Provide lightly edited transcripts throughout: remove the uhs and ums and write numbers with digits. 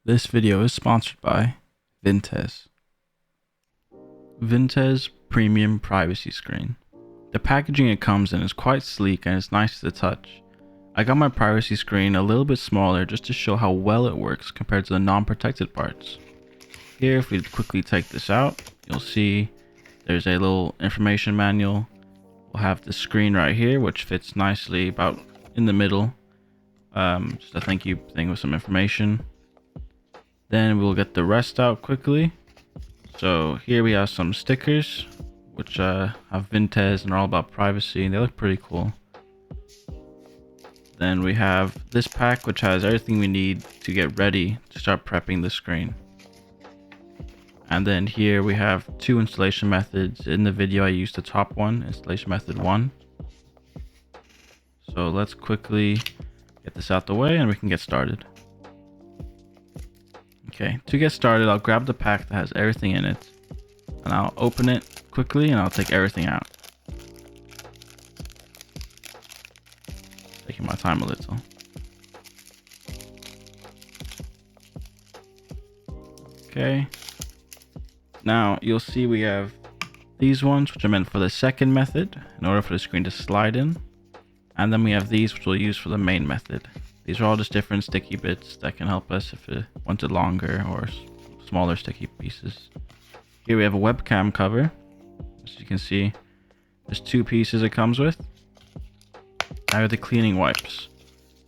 This video is sponsored by Vintez. Vintez Premium Privacy Screen. The packaging it comes in is quite sleek and it's nice to the touch. I got my privacy screen a little bit smaller just to show how well it works compared to the non-protected parts. Here, if we quickly take this out, you'll see there's a little information manual. We'll have the screen right here, which fits nicely about in the middle. Just a thank you thing with some information. Then we'll get the rest out quickly. So here we have some stickers, which have Vintez and are all about privacy, and they look pretty cool. Then we have this pack, which has everything we need to get ready to start prepping the screen. And then here we have two installation methods. In the video I used the top one, installation method 1. So let's quickly get this out the way and we can get started. Okay, to get started, I'll grab the pack that has everything in it and I'll open it quickly and I'll take everything out. Taking my time a little. Okay. Now you'll see we have these ones, which are meant for the second method in order for the screen to slide in. And then we have these, which we'll use for the main method. These are all just different sticky bits that can help us if it wanted longer or smaller sticky pieces. Here we have a webcam cover. As you can see, there's two pieces it comes with. Now the cleaning wipes.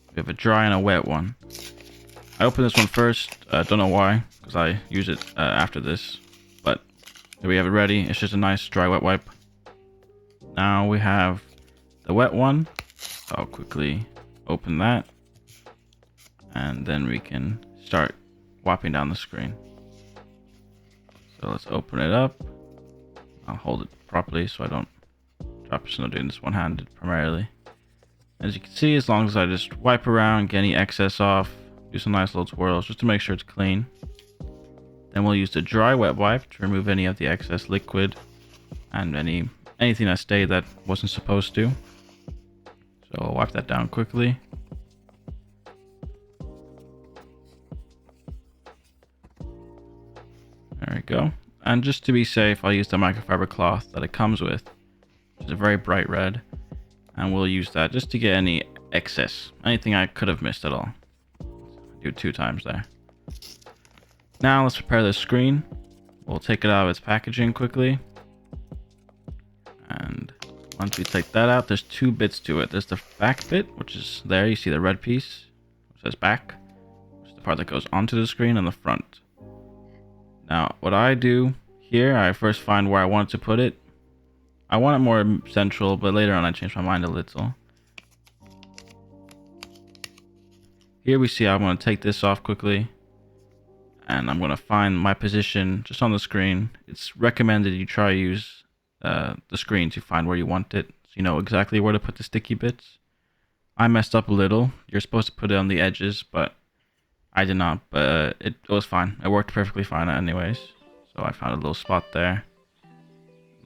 We have a dry and a wet one. I opened this one first. Don't know why, because I use it after this. But here we have it ready. It's just a nice dry wet wipe. Now we have the wet one. I'll quickly open that. And then we can start wiping down the screen. So let's open it up. I'll hold it properly so I don't drop it. So I'm doing this one-handed primarily. As you can see, as long as I just wipe around, get any excess off, do some nice little twirls just to make sure it's clean. Then we'll use the dry wet wipe to remove any of the excess liquid and anything that stayed that wasn't supposed to. So I'll wipe that down quickly. There we go. And just to be safe, I'll use the microfiber cloth that it comes with, which is a very bright red. And we'll use that just to get any excess, anything I could have missed at all. Do it 2 times there. Now let's prepare the screen. We'll take it out of its packaging quickly. And once we take that out, there's 2 bits to it. There's the back bit, which is there. You see the red piece, which says back, which is the part that goes onto the screen, and the front. Now, what I do here, I first find where I want to put it. I want it more central, but later on I changed my mind a little. Here we see I'm going to take this off quickly. And I'm going to find my position just on the screen. It's recommended you try to use the screen to find where you want it, so you know exactly where to put the sticky bits. I messed up a little. You're supposed to put it on the edges, but I did not. But it was fine. It worked perfectly fine anyways. So I found a little spot there.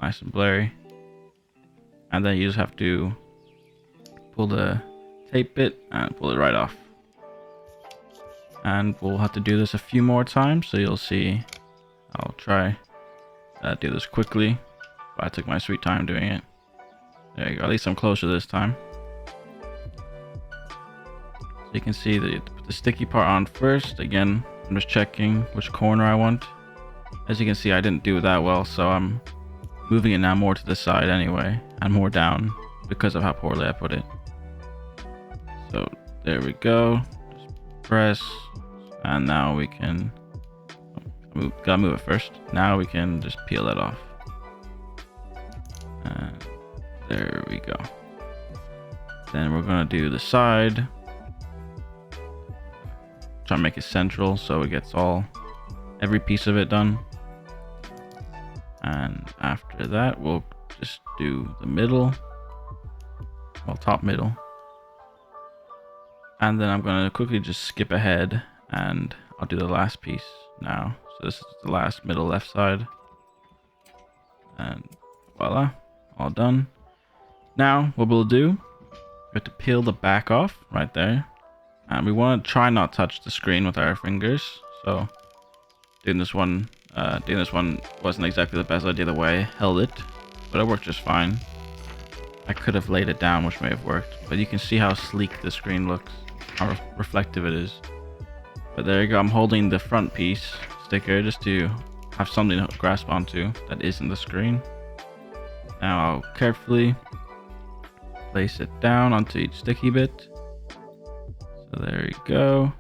Nice and blurry. And then you just have to pull the tape bit and pull it right off. And we'll have to do this a few more times, so you'll see. I'll try do this quickly, but I took my sweet time doing it. There you go. At least I'm closer this time. So you can see that you put the sticky part on first. Again, I'm just checking which corner I want. As you can see, I didn't do that well, so I'm moving it now more to the side anyway, and more down because of how poorly I put it. So there we go. Just press, and now we can gotta move it first. Now we can just peel that off. And there we go. Then we're gonna do the side. Try to make it central so it gets every piece of it done. And after that, we'll just do the middle, well, top middle. And then I'm going to quickly just skip ahead and I'll do the last piece now. So this is the last middle left side. And voila, all done. Now what we'll do, we have to peel the back off right there. And we want to try not touch the screen with our fingers. So doing this one wasn't exactly the best idea the way I held it, but it worked just fine. I could have laid it down, which may have worked, but you can see how sleek the screen looks, how reflective it is. But there you go, I'm holding the front piece sticker just to have something to grasp onto that isn't the screen. Now I'll carefully place it down onto each sticky bit. So there you go.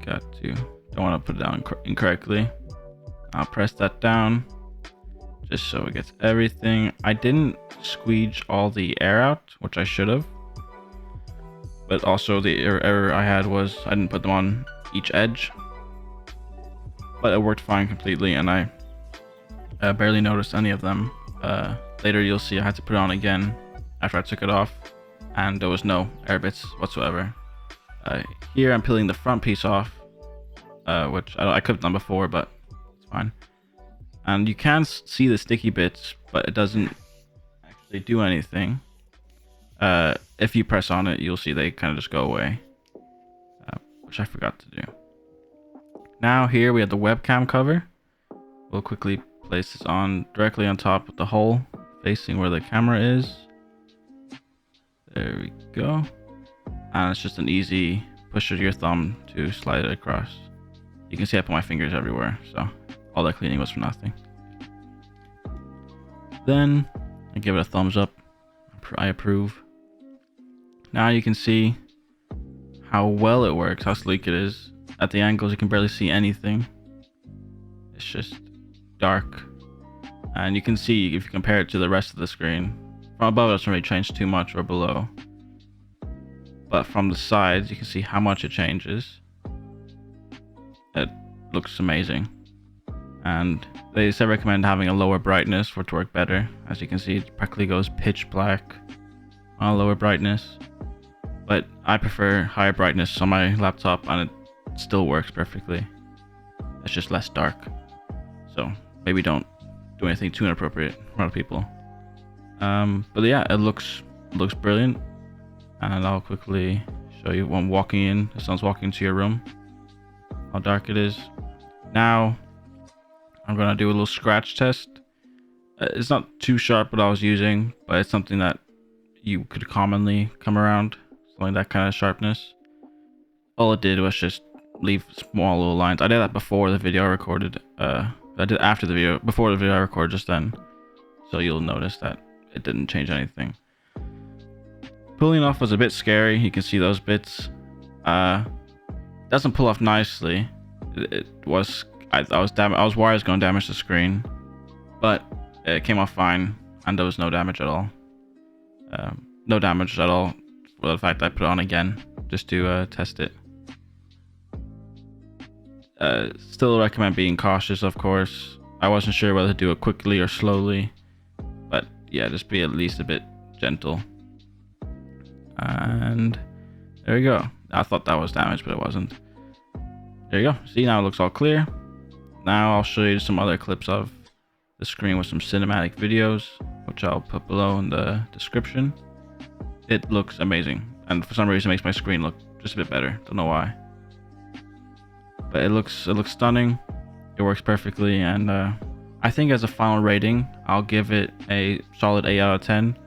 Don't want to put it down incorrectly. I'll press that down just so it gets everything. I didn't squeege all the air out, which I should have. But also the error I had was I didn't put them on each edge. But it worked fine completely, and I barely noticed any of them. Later you'll see I had to put it on again after I took it off, and there was no air bits whatsoever. Here I'm peeling the front piece off, which I could have done before, but it's fine. And you can see the sticky bits, but it doesn't actually do anything. If you press on it, you'll see they kind of just go away, which I forgot to do. Now here we have the webcam cover. We'll quickly place this on directly on top of the hole facing where the camera is. There we go. And it's just an easy push of your thumb to slide it across. You can see I put my fingers everywhere, so all that cleaning was for nothing. Then I give it a thumbs up. I approve. Now you can see how well it works, how sleek it is. At the angles you can barely see anything. It's just dark. And you can see if you compare it to the rest of the screen. From above it doesn't really change too much, or below. But from the sides you can see how much it changes. It looks amazing. And they say recommend having a lower brightness for it to work better. As you can see, it practically goes pitch black on a lower brightness. But I prefer higher brightness on my laptop, and it still works perfectly. It's just less dark. So maybe don't do anything too inappropriate for other people. But yeah, it looks brilliant. And I'll quickly show you when walking in. If someone's walking into your room, how dark it is. Now I'm gonna do a little scratch test. It's not too sharp what I was using, but it's something that you could commonly come around, something that kind of sharpness. All it did was just leave small little lines. I did that before the video I recorded. I did after the video, before the video I recorded just then. So you'll notice that it didn't change anything. Pulling off was a bit scary. You can see those bits. Doesn't pull off nicely. I was worried it was going to damage the screen, but it came off fine, and there was no damage at all. No damage at all for the fact I put it on again just to test it. Still recommend being cautious, of course. I wasn't sure whether to do it quickly or slowly, but yeah, just be at least a bit gentle. And there you go. I thought that was damaged, but it wasn't. There you go. See, now it looks all clear. Now I'll show you some other clips of the screen with some cinematic videos, which I'll put below in the description. It looks amazing, and for some reason it makes my screen look just a bit better. Don't know why, but it looks stunning. It works perfectly, and I think as a final rating, I'll give it a solid 8 out of 10.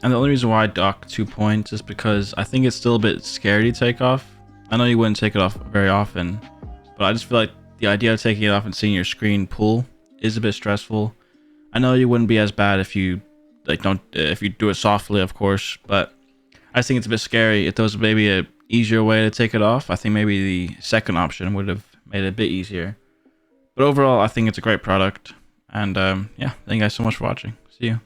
And the only reason why I dock 2 points is because I think it's still a bit scary to take off. I know you wouldn't take it off very often, but I just feel like the idea of taking it off and seeing your screen pull is a bit stressful. I know you wouldn't be as bad if you if you do it softly, of course, but I think it's a bit scary. If there was maybe a easier way to take it off, I think maybe the second option would have made it a bit easier. But overall, I think it's a great product. And yeah, thank you guys so much for watching. See you.